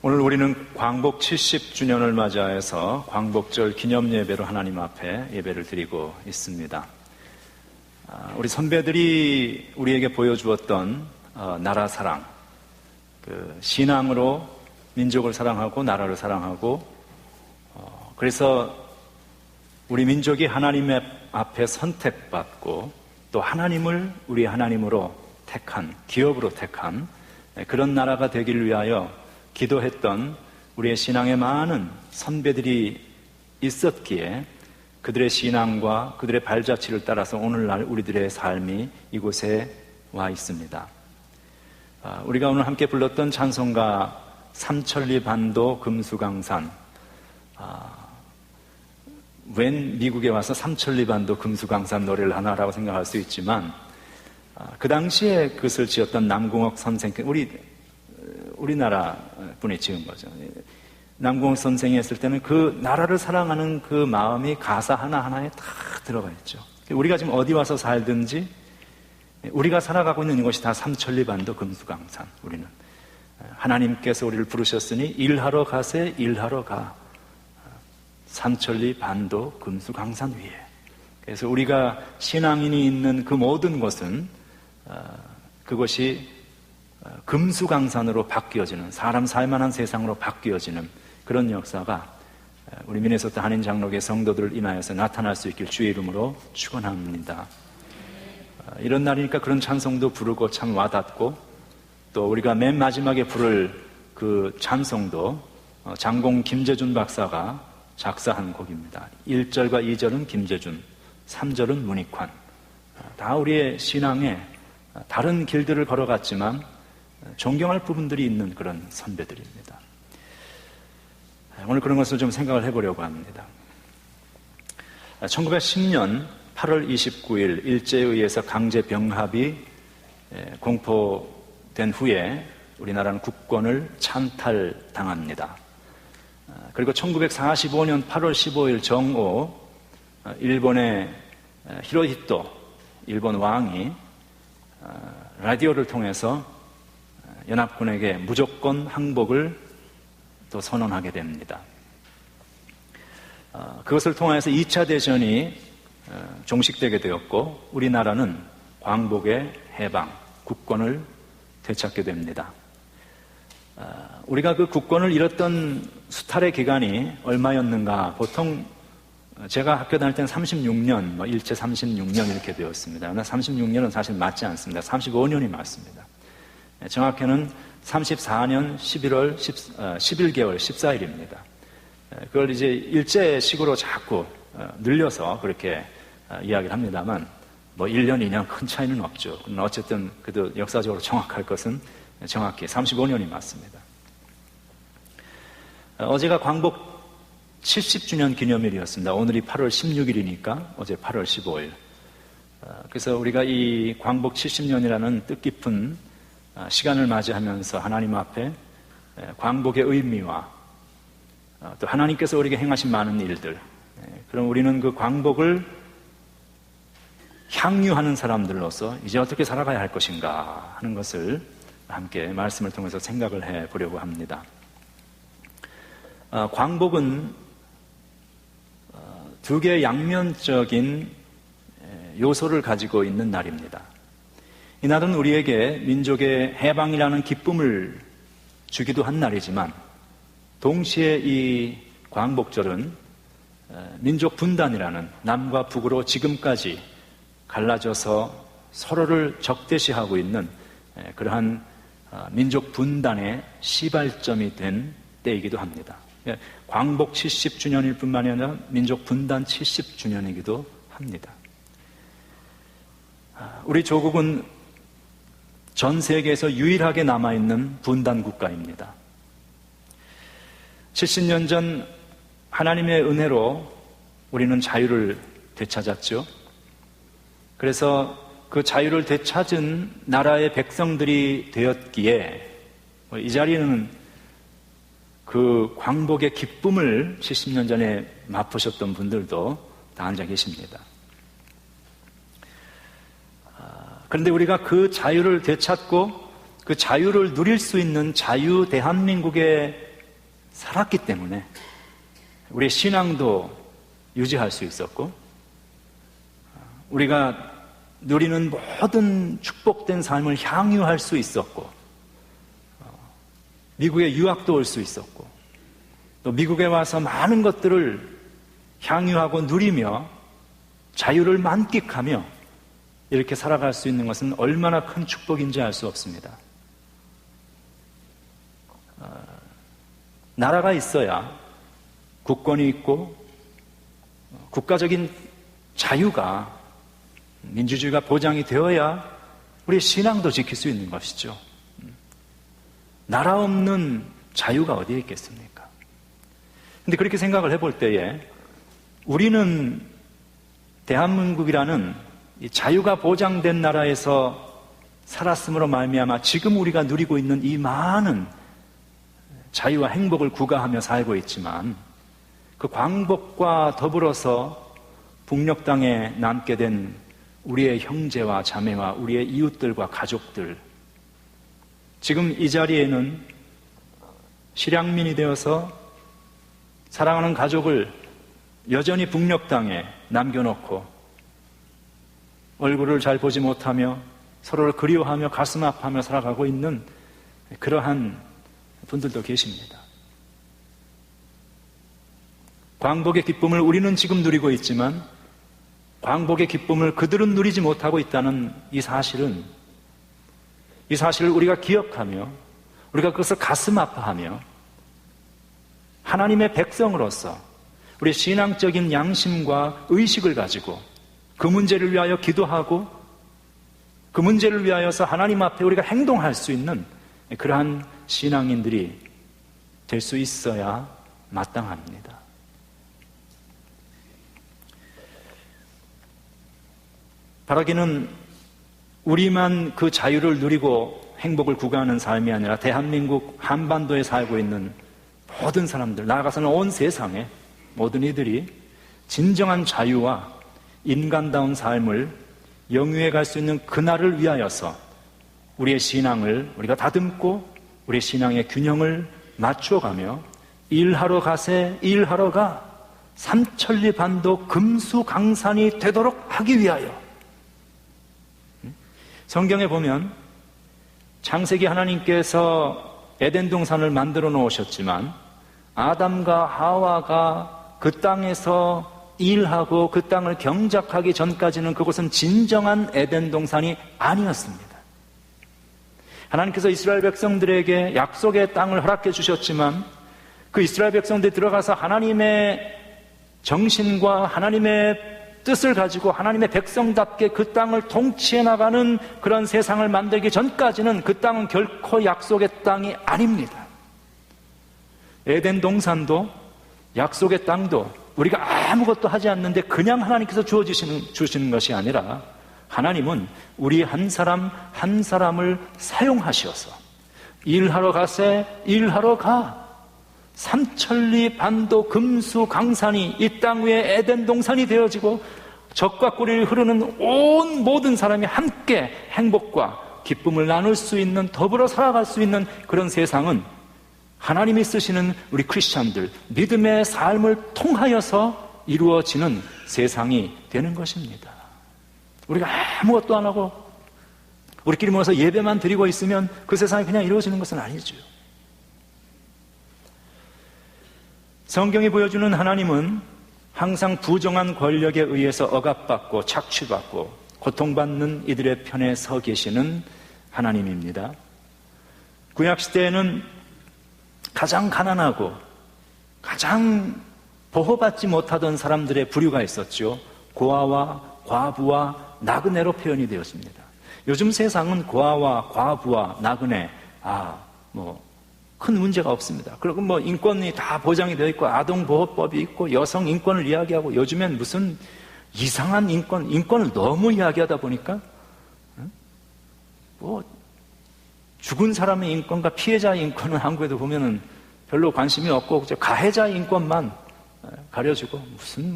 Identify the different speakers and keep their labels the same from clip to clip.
Speaker 1: 오늘 우리는 광복 70주년을 맞이해서 광복절 기념예배로 하나님 앞에 예배를 드리고 있습니다. 우리 선배들이 우리에게 보여주었던 나라 사랑, 신앙으로 민족을 사랑하고 나라를 사랑하고, 그래서 우리 민족이 하나님 앞에 선택받고 또 하나님을 우리 하나님으로 택한, 기업으로 택한 그런 나라가 되기를 위하여 기도했던 우리의 신앙에 많은 선배들이 있었기에 그들의 신앙과 그들의 발자취를 따라서 오늘날 우리들의 삶이 이곳에 와 있습니다. 우리가 오늘 함께 불렀던 찬송가 삼천리 반도 금수강산, 웬 미국에 와서 삼천리 반도 금수강산 노래를 하나라고 생각할 수 있지만, 그 당시에 그것을 지었던 남궁옥 선생, 우리나라 분이 지은 거죠. 남궁옥 선생이 했을 때는 그 나라를 사랑하는 그 마음이 가사 하나하나에 다 들어가 있죠. 우리가 지금 어디 와서 살든지 우리가 살아가고 있는 이곳이 다 삼천리 반도 금수강산. 우리는 하나님께서 우리를 부르셨으니 일하러 가세, 일하러 가. 삼천리 반도 금수강산 위에. 그래서 우리가 신앙인이 있는 그 모든 곳은 그것이 금수강산으로 바뀌어지는, 사람 살만한 세상으로 바뀌어지는 그런 역사가 우리 미네소타 한인장로교회 성도들을 인하여서 나타날 수 있길 주의 이름으로 축원합니다. 이런 날이니까 그런 찬송도 부르고 참 와닿고, 또 우리가 맨 마지막에 부를 그 찬송도 장공 김재준 박사가 작사한 곡입니다. 1절과 2절은 김재준, 3절은 문익환. 다 우리의 신앙에 다른 길들을 걸어갔지만 존경할 부분들이 있는 그런 선배들입니다. 오늘 그런 것을 좀 생각을 해보려고 합니다. 1910년 8월 29일 일제에 의해서 강제 병합이 공포된 후에 우리나라는 국권을 찬탈당합니다. 그리고 1945년 8월 15일 정오, 일본의 히로히토 일본 왕이 라디오를 통해서 연합군에게 무조건 항복을 또 선언하게 됩니다. 그것을 통해서 2차 대전이 종식되게 되었고, 우리나라는 광복의 해방, 국권을 되찾게 됩니다. 우리가 그 국권을 잃었던 수탈의 기간이 얼마였는가? 보통 제가 학교 다닐 때는 36년, 일제 36년 이렇게 되었습니다. 그러나 36년은 사실 맞지 않습니다. 35년이 맞습니다. 정확히는 34년 11월 11개월 14일입니다. 그걸 이제 일제식으로 자꾸 늘려서 그렇게 이야기를 합니다만, 1년, 2년 큰 차이는 없죠. 어쨌든 그래도 역사적으로 정확할 것은 정확히 35년이 맞습니다. 어제가 광복 70주년 기념일이었습니다. 오늘이 8월 16일이니까 어제 8월 15일. 그래서 우리가 이 광복 70년이라는 뜻깊은 시간을 맞이하면서 하나님 앞에 광복의 의미와 또 하나님께서 우리에게 행하신 많은 일들, 그럼 우리는 그 광복을 향유하는 사람들로서 이제 어떻게 살아가야 할 것인가 하는 것을 함께 말씀을 통해서 생각을 해 보려고 합니다. 광복은 두 개의 양면적인 요소를 가지고 있는 날입니다. 이 날은 우리에게 민족의 해방이라는 기쁨을 주기도 한 날이지만, 동시에 이 광복절은 민족 분단이라는, 남과 북으로 지금까지 갈라져서 서로를 적대시하고 있는 그러한 민족 분단의 시발점이 된 때이기도 합니다. 광복 70주년일 뿐만이 아니라 민족 분단 70주년이기도 합니다. 우리 조국은 전 세계에서 유일하게 남아있는 분단 국가입니다. 70년 전 하나님의 은혜로 우리는 자유를 되찾았죠. 그래서 그 자유를 되찾은 나라의 백성들이 되었기에 이 자리는 그 광복의 기쁨을 70년 전에 맛보셨던 분들도 다 앉아 계십니다. 그런데 우리가 그 자유를 되찾고 그 자유를 누릴 수 있는 자유 대한민국의 살았기 때문에 우리의 신앙도 유지할 수 있었고, 우리가 누리는 모든 축복된 삶을 향유할 수 있었고, 미국에 유학도 올 수 있었고, 또 미국에 와서 많은 것들을 향유하고 누리며 자유를 만끽하며 이렇게 살아갈 수 있는 것은 얼마나 큰 축복인지 알 수 없습니다. 나라가 있어야 국권이 있고 국가적인 자유가, 민주주의가 보장이 되어야 우리의 신앙도 지킬 수 있는 것이죠. 나라 없는 자유가 어디에 있겠습니까? 근데 그렇게 생각을 해볼 때에 우리는 대한민국이라는 이 자유가 보장된 나라에서 살았음으로 말미암아 지금 우리가 누리고 있는 이 많은 자유와 행복을 구가하며 살고 있지만, 그 광복과 더불어서 북녘 땅에 남게 된 우리의 형제와 자매와 우리의 이웃들과 가족들, 지금 이 자리에는 실향민이 되어서 사랑하는 가족을 여전히 북녘 땅에 남겨놓고 얼굴을 잘 보지 못하며 서로를 그리워하며 가슴 아파하며 살아가고 있는 그러한 분들도 계십니다. 광복의 기쁨을 우리는 지금 누리고 있지만 광복의 기쁨을 그들은 누리지 못하고 있다는 이 사실을 우리가 기억하며 우리가 그것을 가슴 아파하며 하나님의 백성으로서 우리의 신앙적인 양심과 의식을 가지고 그 문제를 위하여 기도하고 그 문제를 위하여서 하나님 앞에 우리가 행동할 수 있는 그러한 신앙인들이 될 수 있어야 마땅합니다. 바라기는 우리만 그 자유를 누리고 행복을 구가하는 삶이 아니라 대한민국 한반도에 살고 있는 모든 사람들, 나아가서는 온 세상의 모든 이들이 진정한 자유와 인간다운 삶을 영위해 갈 수 있는 그날을 위하여서 우리의 신앙을 우리가 다듬고 우리의 신앙의 균형을 맞춰가며 일하러 가세 일하러 가 삼천리 반도 금수강산이 되도록 하기 위하여, 성경에 보면 창세기 하나님께서 에덴 동산을 만들어 놓으셨지만 아담과 하와가 그 땅에서 일하고 그 땅을 경작하기 전까지는 그곳은 진정한 에덴 동산이 아니었습니다. 하나님께서 이스라엘 백성들에게 약속의 땅을 허락해 주셨지만 그 이스라엘 백성들이 들어가서 하나님의 정신과 하나님의 뜻을 가지고 하나님의 백성답게 그 땅을 통치해 나가는 그런 세상을 만들기 전까지는 그 땅은 결코 약속의 땅이 아닙니다. 에덴 동산도 약속의 땅도 우리가 아무것도 하지 않는데 그냥 하나님께서 주시는 것이 아니라 하나님은 우리 한 사람 한 사람을 사용하셔서 일하러 가세 일하러 가 삼천리 반도 금수강산이 이 땅 위에 에덴 동산이 되어지고 젖과 꿀이 흐르는 온 모든 사람이 함께 행복과 기쁨을 나눌 수 있는, 더불어 살아갈 수 있는 그런 세상은 하나님이 쓰시는 우리 크리스찬들 믿음의 삶을 통하여서 이루어지는 세상이 되는 것입니다. 우리가 아무것도 안 하고 우리끼리 모여서 예배만 드리고 있으면 그 세상이 그냥 이루어지는 것은 아니죠. 성경이 보여주는 하나님은 항상 부정한 권력에 의해서 억압받고 착취받고 고통받는 이들의 편에 서 계시는 하나님입니다. 구약시대에는 가장 가난하고 가장 보호받지 못하던 사람들의 부류가 있었죠. 고아와 과부와 나그네로 표현이 되었습니다. 요즘 세상은 고아와 과부와 나그네 큰 문제가 없습니다. 그리고 인권이 다 보장이 되어 있고 아동보호법이 있고 여성 인권을 이야기하고, 요즘엔 무슨 이상한 인권을 너무 이야기하다 보니까 죽은 사람의 인권과 피해자의 인권은 한국에도 보면은 별로 관심이 없고 가해자의 인권만 가려주고 무슨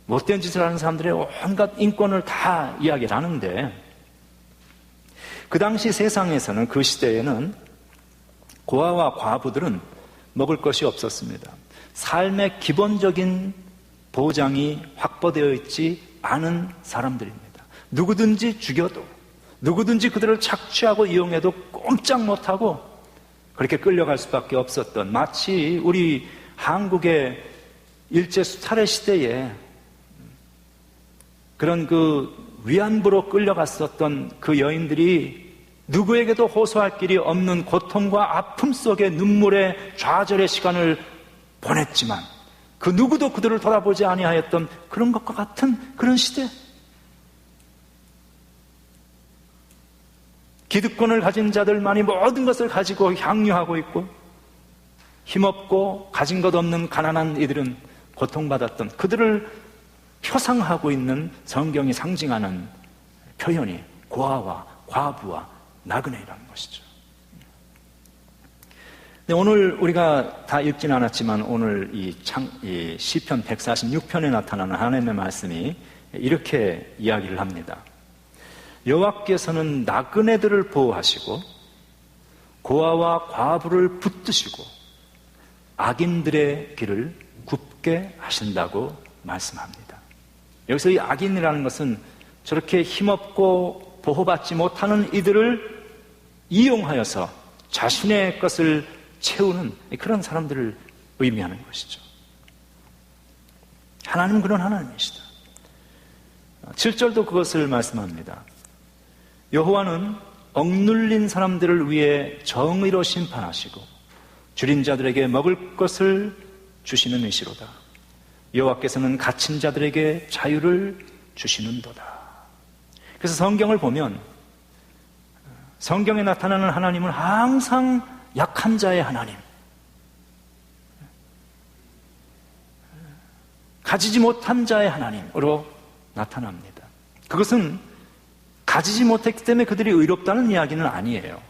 Speaker 1: 못된 짓을 하는 사람들의 온갖 인권을 다 이야기를 하는데, 그 당시 세상에서는, 그 시대에는 고아와 과부들은 먹을 것이 없었습니다. 삶의 기본적인 보장이 확보되어 있지 않은 사람들입니다. 누구든지 죽여도, 누구든지 그들을 착취하고 이용해도 꼼짝 못하고 그렇게 끌려갈 수밖에 없었던, 마치 우리 한국의 일제 수탈의 시대에 그런 그 위안부로 끌려갔었던 그 여인들이 누구에게도 호소할 길이 없는 고통과 아픔 속에 눈물의 좌절의 시간을 보냈지만 그 누구도 그들을 돌아보지 아니하였던 그런 것과 같은 그런 시대. 기득권을 가진 자들만이 모든 것을 가지고 향유하고 있고, 힘없고 가진 것 없는 가난한 이들은 고통받았던, 그들을 표상하고 있는 성경이 상징하는 표현이 고아와 과부와 나그네라는 것이죠. 근데 오늘 우리가 다 읽지는 않았지만 오늘 이 시편 146편에 나타나는 하나님의 말씀이 이렇게 이야기를 합니다. 여호와께서는 나그네들을 보호하시고 고아와 과부를 붙드시고 악인들의 길을 굽게 하신다고 말씀합니다. 여기서 이 악인이라는 것은 저렇게 힘없고 보호받지 못하는 이들을 이용하여서 자신의 것을 채우는 그런 사람들을 의미하는 것이죠. 하나님은 그런 하나님이시다. 7절도 그것을 말씀합니다. 여호와는 억눌린 사람들을 위해 정의로 심판하시고 줄인 자들에게 먹을 것을 주시는 이시로다. 여호와께서는 갇힌 자들에게 자유를 주시는도다. 그래서 성경을 보면 성경에 나타나는 하나님은 항상 약한 자의 하나님, 가지지 못한 자의 하나님으로 나타납니다. 그것은 가지지 못했기 때문에 그들이 의롭다는 이야기는 아니에요.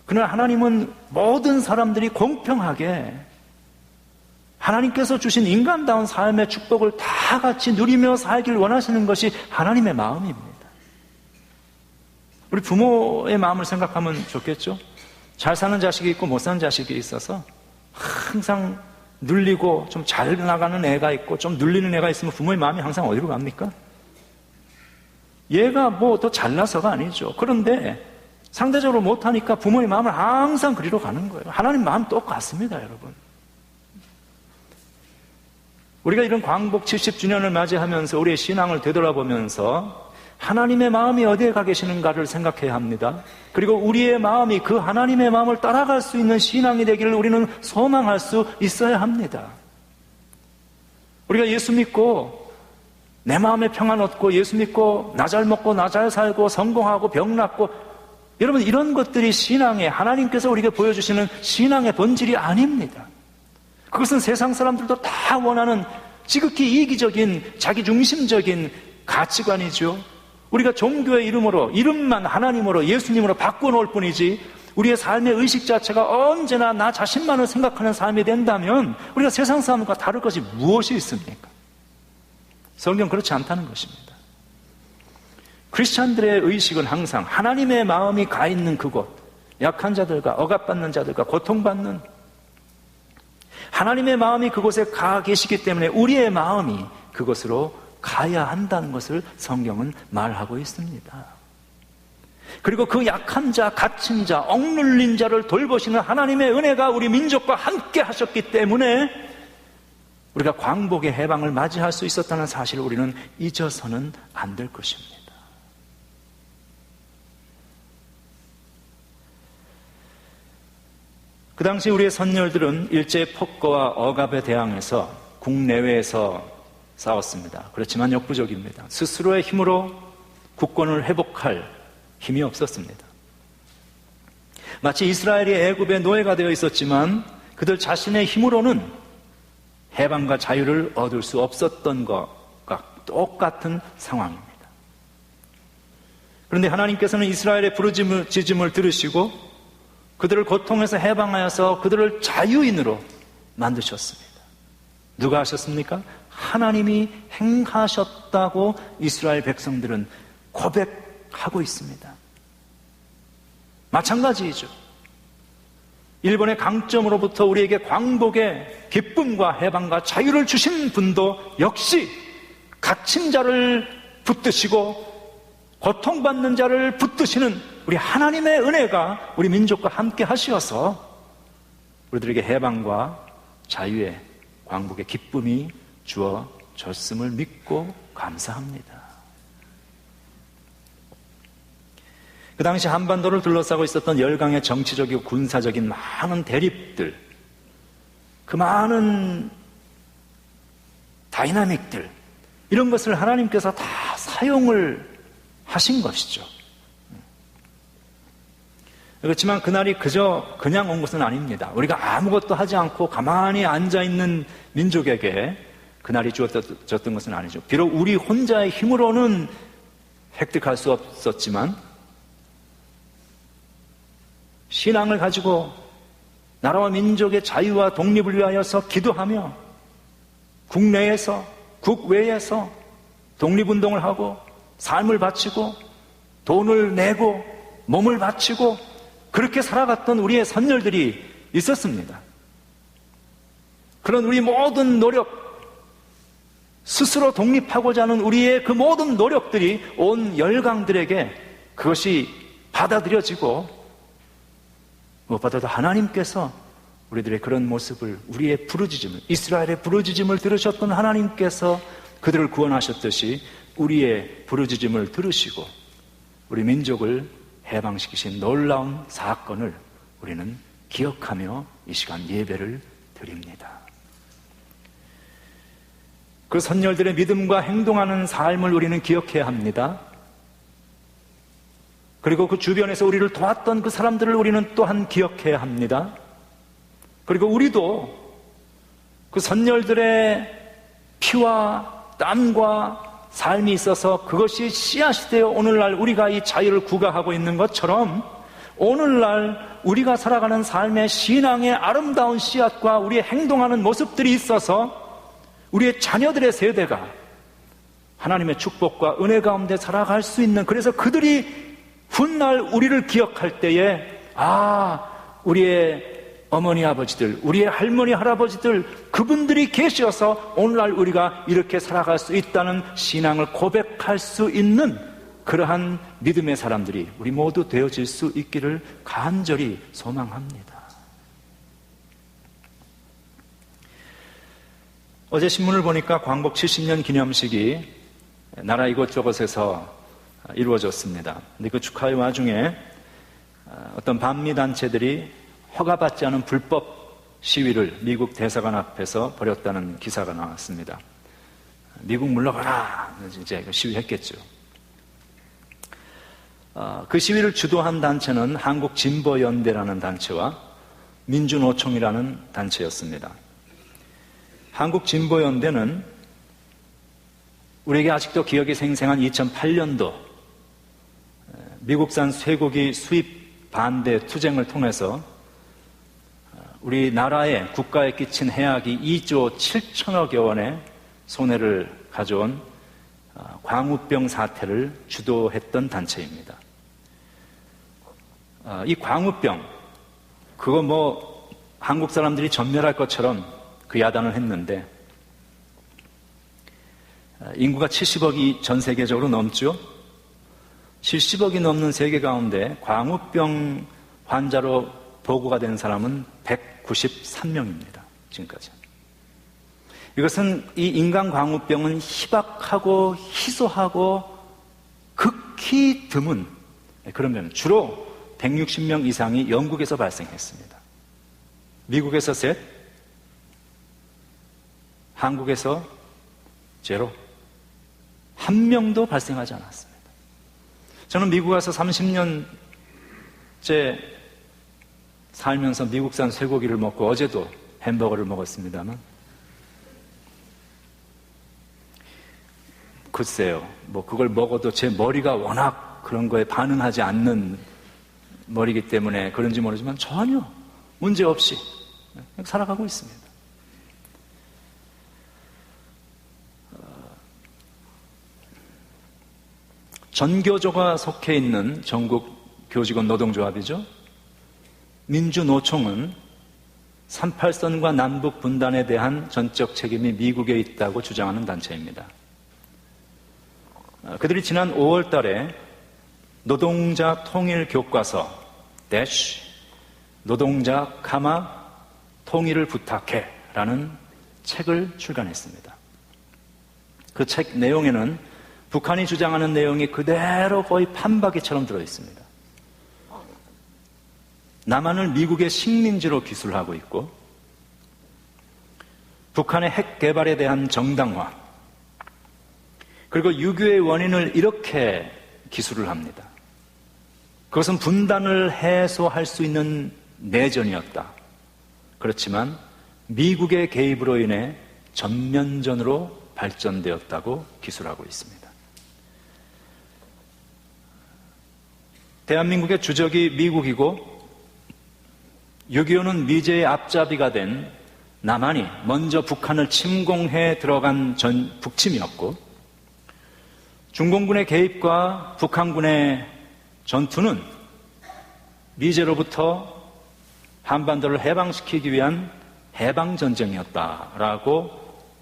Speaker 1: 그러나 하나님은 모든 사람들이 공평하게 하나님께서 주신 인간다운 삶의 축복을 다 같이 누리며 살길 원하시는 것이 하나님의 마음입니다. 우리 부모의 마음을 생각하면 좋겠죠? 잘 사는 자식이 있고 못 사는 자식이 있어서 항상 눌리고 좀 잘 나가는 애가 있고 좀 눌리는 애가 있으면 부모의 마음이 항상 어디로 갑니까? 얘가 뭐 더 잘나서가 아니죠. 그런데 상대적으로 못하니까 부모의 마음을 항상 그리로 가는 거예요. 하나님 마음 똑같습니다, 여러분. 우리가 이런 광복 70주년을 맞이하면서 우리의 신앙을 되돌아보면서 하나님의 마음이 어디에 가 계시는가를 생각해야 합니다. 그리고 우리의 마음이 그 하나님의 마음을 따라갈 수 있는 신앙이 되기를 우리는 소망할 수 있어야 합니다. 우리가 예수 믿고 내 마음에 평안 얻고 예수 믿고 나 잘 먹고 나 잘 살고 성공하고 병 낫고, 여러분 이런 것들이 신앙의, 하나님께서 우리에게 보여주시는 신앙의 본질이 아닙니다. 그것은 세상 사람들도 다 원하는 지극히 이기적인 자기중심적인 가치관이죠. 우리가 종교의 이름으로, 이름만 하나님으로 예수님으로 바꿔놓을 뿐이지 우리의 삶의 의식 자체가 언제나 나 자신만을 생각하는 삶이 된다면 우리가 세상 사람과 다를 것이 무엇이 있습니까? 성경 그렇지 않다는 것입니다. 크리스찬들의 의식은 항상 하나님의 마음이 가 있는 그곳, 약한 자들과 억압받는 자들과 고통받는 하나님의 마음이 그곳에 가 계시기 때문에 우리의 마음이 그곳으로 가야 한다는 것을 성경은 말하고 있습니다. 그리고 그 약한 자, 갇힌 자, 억눌린 자를 돌보시는 하나님의 은혜가 우리 민족과 함께 하셨기 때문에 우리가 광복의 해방을 맞이할 수 있었다는 사실을 우리는 잊어서는 안 될 것입니다. 그 당시 우리의 선열들은 일제의 폭거와 억압에 대항해서 국내외에서 싸웠습니다. 그렇지만 역부족입니다. 스스로의 힘으로 국권을 회복할 힘이 없었습니다. 마치 이스라엘이 애굽의 노예가 되어 있었지만 그들 자신의 힘으로는 해방과 자유를 얻을 수 없었던 것과 똑같은 상황입니다. 그런데 하나님께서는 이스라엘의 부르짖음을 들으시고 그들을 고통에서 해방하여서 그들을 자유인으로 만드셨습니다. 누가 하셨습니까? 하나님이 행하셨다고 이스라엘 백성들은 고백하고 있습니다. 마찬가지이죠. 일본의 강점으로부터 우리에게 광복의 기쁨과 해방과 자유를 주신 분도 역시 갇힌 자를 붙드시고 고통받는 자를 붙드시는 우리 하나님의 은혜가 우리 민족과 함께 하시어서 우리들에게 해방과 자유의 광복의 기쁨이 주어졌음을 믿고 감사합니다. 그 당시 한반도를 둘러싸고 있었던 열강의 정치적이고 군사적인 많은 대립들, 그 많은 다이나믹들, 이런 것을 하나님께서 다 사용을 하신 것이죠. 그렇지만 그날이 그냥 온 것은 아닙니다. 우리가 아무것도 하지 않고 가만히 앉아있는 민족에게 그날이 주어졌던 것은 아니죠. 비록 우리 혼자의 힘으로는 획득할 수 없었지만 신앙을 가지고 나라와 민족의 자유와 독립을 위하여서 기도하며 국내에서 국외에서 독립운동을 하고 삶을 바치고 돈을 내고 몸을 바치고 그렇게 살아갔던 우리의 선열들이 있었습니다. 그런 우리 모든 노력, 스스로 독립하고자 하는 우리의 그 모든 노력들이 온 열강들에게 그것이 받아들여지고 무엇보다도 하나님께서 우리들의 그런 모습을, 우리의 부르짖음을, 이스라엘의 부르짖음을 들으셨던 하나님께서 그들을 구원하셨듯이 우리의 부르짖음을 들으시고 우리 민족을 해방시키신 놀라운 사건을 우리는 기억하며 이 시간 예배를 드립니다. 그 선열들의 믿음과 행동하는 삶을 우리는 기억해야 합니다. 그리고 그 주변에서 우리를 도왔던 그 사람들을 우리는 또한 기억해야 합니다. 그리고 우리도 그 선열들의 피와 땀과 삶이 있어서 그것이 씨앗이 되어 오늘날 우리가 이 자유를 구가하고 있는 것처럼 오늘날 우리가 살아가는 삶의 신앙의 아름다운 씨앗과 우리의 행동하는 모습들이 있어서 우리의 자녀들의 세대가 하나님의 축복과 은혜 가운데 살아갈 수 있는, 그래서 그들이 훗날 우리를 기억할 때에 우리의 어머니 아버지들, 우리의 할머니 할아버지들, 그분들이 계셔서 오늘날 우리가 이렇게 살아갈 수 있다는 신앙을 고백할 수 있는 그러한 믿음의 사람들이 우리 모두 되어질 수 있기를 간절히 소망합니다. 어제 신문을 보니까 광복 70년 기념식이 나라 이곳저곳에서 이루어졌습니다. 근데 그 축하의 와중에 어떤 반미 단체들이 허가받지 않은 불법 시위를 미국 대사관 앞에서 벌였다는 기사가 나왔습니다. 미국 물러가라! 이제 시위했겠죠. 그 시위를 주도한 단체는 한국진보연대라는 단체와 민주노총이라는 단체였습니다. 한국진보연대는 우리에게 아직도 기억이 생생한 2008년도 미국산 쇠고기 수입 반대 투쟁을 통해서 우리나라의 국가에 끼친 해악이 2조 7천억여 원의 손해를 가져온 광우병 사태를 주도했던 단체입니다. 이 광우병, 그거 한국 사람들이 전멸할 것처럼 그 야단을 했는데 인구가 70억이 전 세계적으로 넘죠. 70억이 넘는 세계 가운데 광우병 환자로 보고가 된 사람은 193명입니다. 지금까지. 이것은 이 인간광우병은 희박하고 희소하고 극히 드문 그런 병, 주로 160명 이상이 영국에서 발생했습니다. 미국에서 셋, 한국에서 제로, 한 명도 발생하지 않았습니다. 저는 미국 와서 30년째 살면서 미국산 쇠고기를 먹고 어제도 햄버거를 먹었습니다만 글쎄요, 그걸 먹어도 제 머리가 워낙 그런 거에 반응하지 않는 머리이기 때문에 그런지 모르지만 전혀 문제없이 살아가고 있습니다. 전교조가 속해 있는 전국 교직원 노동조합이죠. 민주노총은 38선과 남북 분단에 대한 전적 책임이 미국에 있다고 주장하는 단체입니다. 그들이 지난 5월 달에 노동자 통일 교과서 노동자, 통일을 부탁해 라는 책을 출간했습니다. 그 책 내용에는 북한이 주장하는 내용이 그대로 거의 판박이처럼 들어있습니다. 남한을 미국의 식민지로 기술하고 있고, 북한의 핵 개발에 대한 정당화, 그리고 유교의 원인을 이렇게 기술을 합니다. 그것은 분단을 해소할 수 있는 내전이었다. 그렇지만 미국의 개입으로 인해 전면전으로 발전되었다고 기술하고 있습니다. 대한민국의 주적이 미국이고 6.25는 미제의 앞잡이가 된 남한이 먼저 북한을 침공해 들어간 북침이었고, 중공군의 개입과 북한군의 전투는 미제로부터 한반도를 해방시키기 위한 해방전쟁이었다라고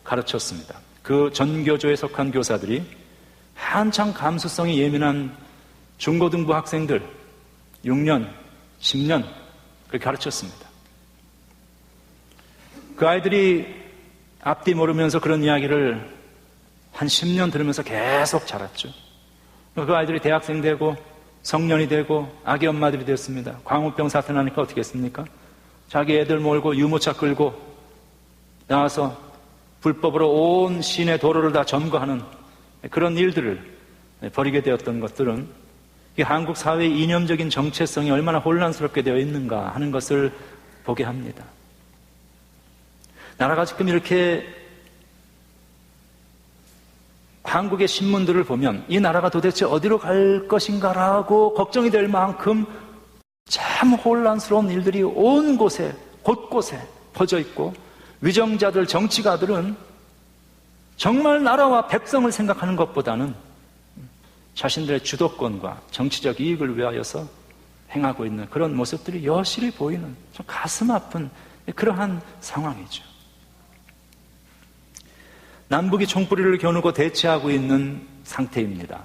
Speaker 1: 가르쳤습니다. 그 전교조에 속한 교사들이 한창 감수성이 예민한 중고등부 학생들 6년, 10년 그렇게 가르쳤습니다. 그 아이들이 앞뒤 모르면서 그런 이야기를 한 10년 들으면서 계속 자랐죠. 그 아이들이 대학생 되고 성년이 되고 아기 엄마들이 됐습니다. 광우병 사태 나니까 어떻게 했습니까? 자기 애들 몰고 유모차 끌고 나와서 불법으로 온 시내 도로를 다 점거하는 그런 일들을 벌이게 되었던 것들은 한국 사회의 이념적인 정체성이 얼마나 혼란스럽게 되어 있는가 하는 것을 보게 합니다. 나라가 지금 이렇게 한국의 신문들을 보면 이 나라가 도대체 어디로 갈 것인가라고 걱정이 될 만큼 참 혼란스러운 일들이 온 곳에 곳곳에 퍼져 있고, 위정자들, 정치가들은 정말 나라와 백성을 생각하는 것보다는 자신들의 주도권과 정치적 이익을 위하여서 행하고 있는 그런 모습들이 여실히 보이는 좀 가슴 아픈 그러한 상황이죠. 남북이 총뿌리를 겨누고 대치하고 있는 상태입니다.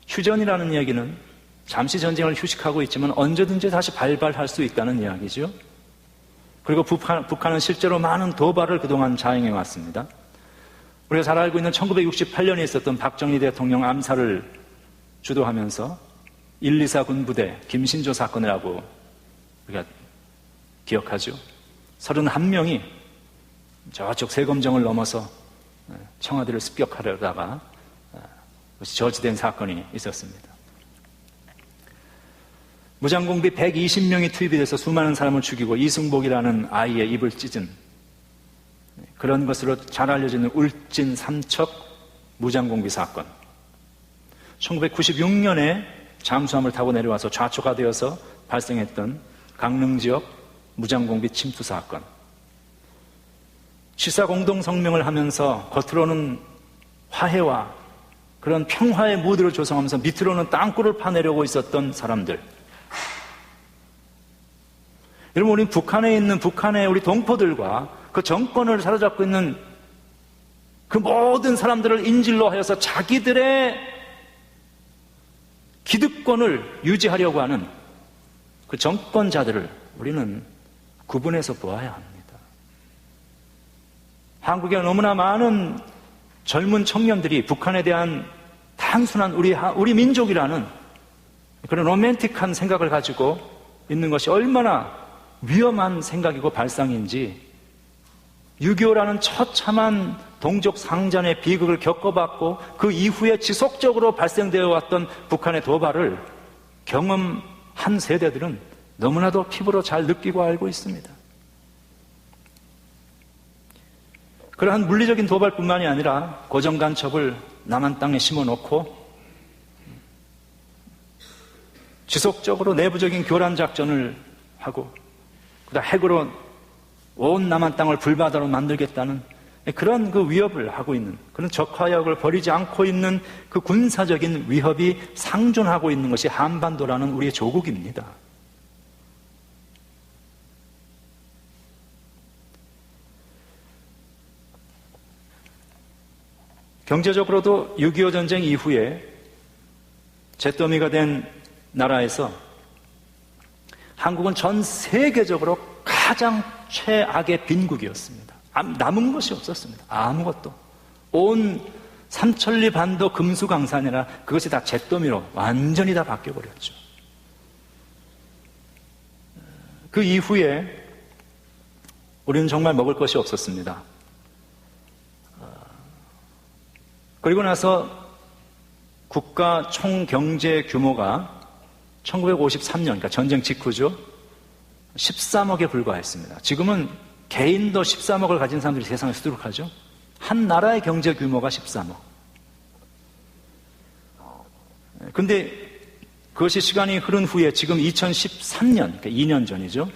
Speaker 1: 휴전이라는 이야기는 잠시 전쟁을 휴식하고 있지만 언제든지 다시 발발할 수 있다는 이야기죠. 그리고 북한은 실제로 많은 도발을 그동안 자행해 왔습니다. 우리가 잘 알고 있는 1968년에 있었던 박정희 대통령 암살을 주도하면서 124 군부대 김신조 사건이라고 우리가 기억하죠. 31명이 저쪽 세검정을 넘어서 청와대를 습격하려다가 저지된 사건이 있었습니다. 무장공비 120명이 투입이 돼서 수많은 사람을 죽이고 이승복이라는 아이의 입을 찢은 그런 것으로 잘 알려지는 울진 삼척 무장공비 사건. 1996년에 잠수함을 타고 내려와서 좌초가 되어서 발생했던 강릉지역 무장공비 침투 사건. 7.4 공동성명을 하면서 겉으로는 화해와 그런 평화의 무드를 조성하면서 밑으로는 땅굴을 파내려고 있었던 사람들. 여러분, 우리 북한에 있는 북한의 우리 동포들과 그 정권을 사로잡고 있는 그 모든 사람들을 인질로 하여서 자기들의 기득권을 유지하려고 하는 그 정권자들을 우리는 구분해서 보아야 합니다. 한국에 너무나 많은 젊은 청년들이 북한에 대한 단순한 우리 민족이라는 그런 로맨틱한 생각을 가지고 있는 것이 얼마나 위험한 생각이고 발상인지 6.25라는 처참한 동족 상잔의 비극을 겪어봤고 그 이후에 지속적으로 발생되어 왔던 북한의 도발을 경험한 세대들은 너무나도 피부로 잘 느끼고 알고 있습니다. 그러한 물리적인 도발뿐만이 아니라 고정간첩을 남한 땅에 심어놓고 지속적으로 내부적인 교란 작전을 하고 그다음 핵으로 온 남한 땅을 불바다로 만들겠다는 그런 그 위협을 하고 있는, 그런 적화력을 버리지 않고 있는 그 군사적인 위협이 상존하고 있는 것이 한반도라는 우리의 조국입니다. 경제적으로도 6.25 전쟁 이후에 잿더미가 된 나라에서 한국은 전 세계적으로 가장 최악의 빈국이었습니다. 남은 것이 없었습니다. 아무것도. 온 삼천리 반도 금수강산이라 그것이 다 잿더미로 완전히 다 바뀌어버렸죠. 그 이후에 우리는 정말 먹을 것이 없었습니다. 그리고 나서 국가 총경제 규모가 1953년, 그러니까 전쟁 직후죠. 13억에 불과했습니다. 지금은 개인도 13억을 가진 사람들이 세상에 수두룩하죠. 한 나라의 경제 규모가 13억. 근데 그것이 시간이 흐른 후에 지금 2013년, 그러니까 2년 전이죠.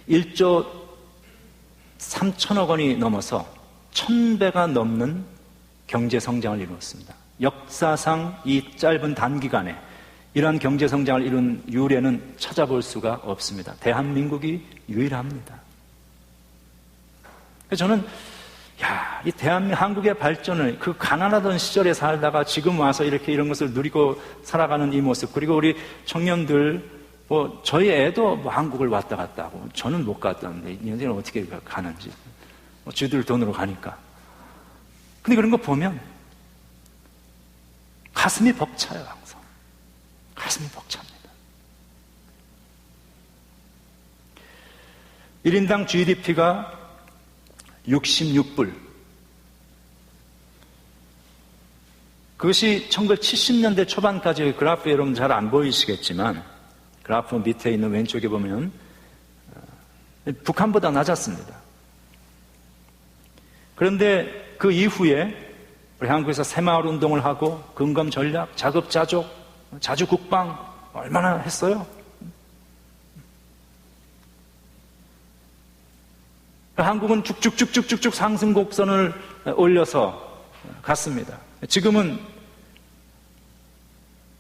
Speaker 1: 1조 3천억 원이 넘어서 1000배가 넘는 경제 성장을 이루었습니다. 역사상 이 짧은 단기간에 이러한 경제 성장을 이룬 유례는 찾아볼 수가 없습니다. 대한민국이 유일합니다. 그래서 저는 이 한국의 발전을 그 가난하던 시절에 살다가 지금 와서 이렇게 이런 것을 누리고 살아가는 이 모습, 그리고 우리 청년들, 저희 애도 한국을 왔다 갔다 하고 저는 못 갔다는데 얘네들은 어떻게 가는지, 쥐들 돈으로 가니까. 근데 그런 거 보면 가슴이 벅차요. 항상 가슴이 벅찹니다. 1인당 GDP가 66불. 그것이 1970년대 초반까지 그래프에 여러분 잘 안 보이시겠지만 그래프 밑에 있는 왼쪽에 보면 북한보다 낮았습니다. 그런데 그 이후에 우리 한국에서 새마을 운동을 하고 근검 전략, 자급자족, 자주국방 얼마나 했어요? 한국은 쭉쭉쭉쭉쭉 상승 곡선을 올려서 갔습니다. 지금은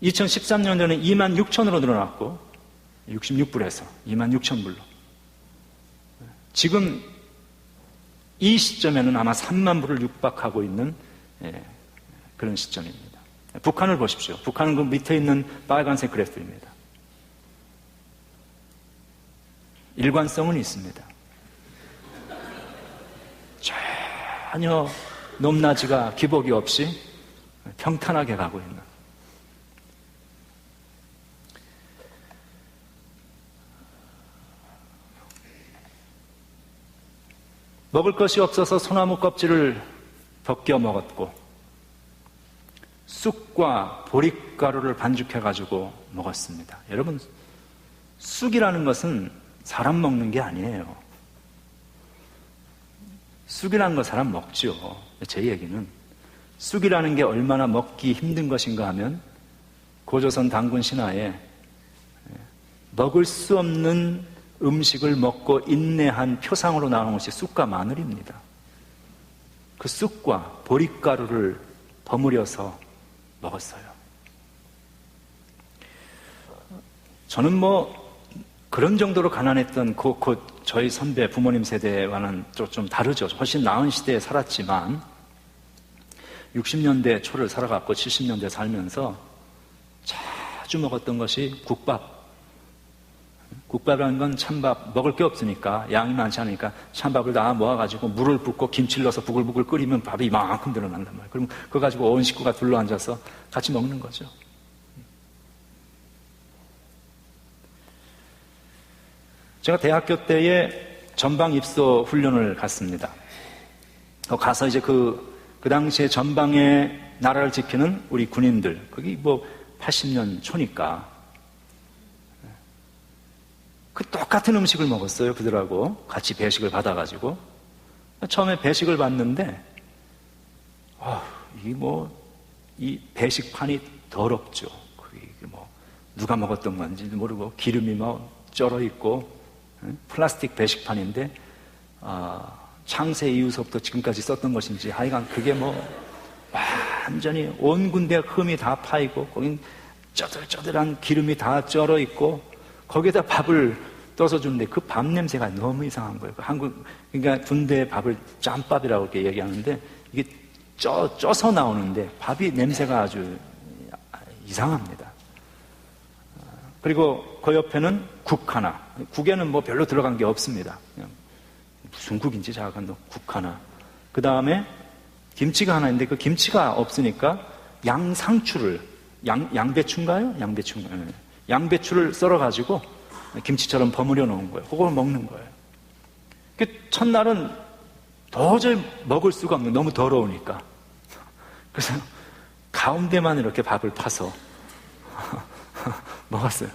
Speaker 1: 2013년에는 26,000으로 늘어났고 66불에서 26,000불로. 지금 이 시점에는 아마 3만 불을 육박하고 있는 그런 시점입니다. 북한을 보십시오. 북한은 그 밑에 있는 빨간색 그래프입니다. 일관성은 있습니다. 전혀 높낮이가 기복이 없이 평탄하게 가고 있는. 먹을 것이 없어서 소나무 껍질을 벗겨 먹었고 쑥과 보릿가루를 반죽해가지고 먹었습니다. 여러분, 쑥이라는 것은 사람 먹는 게 아니에요. 쑥이라는 거 사람 먹죠. 제 얘기는 쑥이라는 게 얼마나 먹기 힘든 것인가 하면 고조선 당군 신화에 먹을 수 없는 음식을 먹고 인내한 표상으로 나오는 것이 쑥과 마늘입니다. 그 쑥과 보릿가루를 버무려서 먹었어요. 저는 그런 정도로 가난했던 곧 저희 선배 부모님 세대와는 좀 다르죠. 훨씬 나은 시대에 살았지만 60년대 초를 살아갔고 70년대 살면서 자주 먹었던 것이 국밥. 국밥이라는 건 찬밥, 먹을 게 없으니까, 양이 많지 않으니까 찬밥을 다 모아가지고 물을 붓고 김치를 넣어서 부글부글 끓이면 밥이 이만큼 늘어난단 말이에요. 그럼 그거 가지고 온 식구가 둘러앉아서 같이 먹는 거죠. 제가 대학교 때에 전방 입소 훈련을 갔습니다. 가서 이제 그 당시에 전방에 나라를 지키는 우리 군인들, 거기 80년 초니까 그 똑같은 음식을 먹었어요. 그들하고 같이 배식을 받아가지고. 처음에 배식을 받는데 이 배식판이 더럽죠. 누가 먹었던 건지 모르고 기름이 쩔어 있고 플라스틱 배식판인데 창세 이후서부터 지금까지 썼던 것인지 하여간 그게 뭐 완전히 온 군데 흠이 다 파이고 거긴 쩌들쩌들한 기름이 다 쩔어 있고 거기에다 밥을 떠서 주는데 그 밥 냄새가 너무 이상한 거예요. 그러니까 군대 밥을 짬밥이라고 이렇게 얘기하는데 이게 쪄서 나오는데 밥이 냄새가 아주 이상합니다. 그리고 그 옆에는 국 하나. 국에는 뭐 별로 들어간 게 없습니다. 그냥 무슨 국인지 자각한 국 하나. 그 다음에 김치가 하나 있는데 그 김치가 없으니까 양상추를 양배추인가요? 양배추를 썰어가지고 김치처럼 버무려 놓은 거예요. 그걸 먹는 거예요. 첫날은 도저히 먹을 수가 없는, 너무 더러우니까. 그래서 가운데만 이렇게 밥을 파서 먹었어요.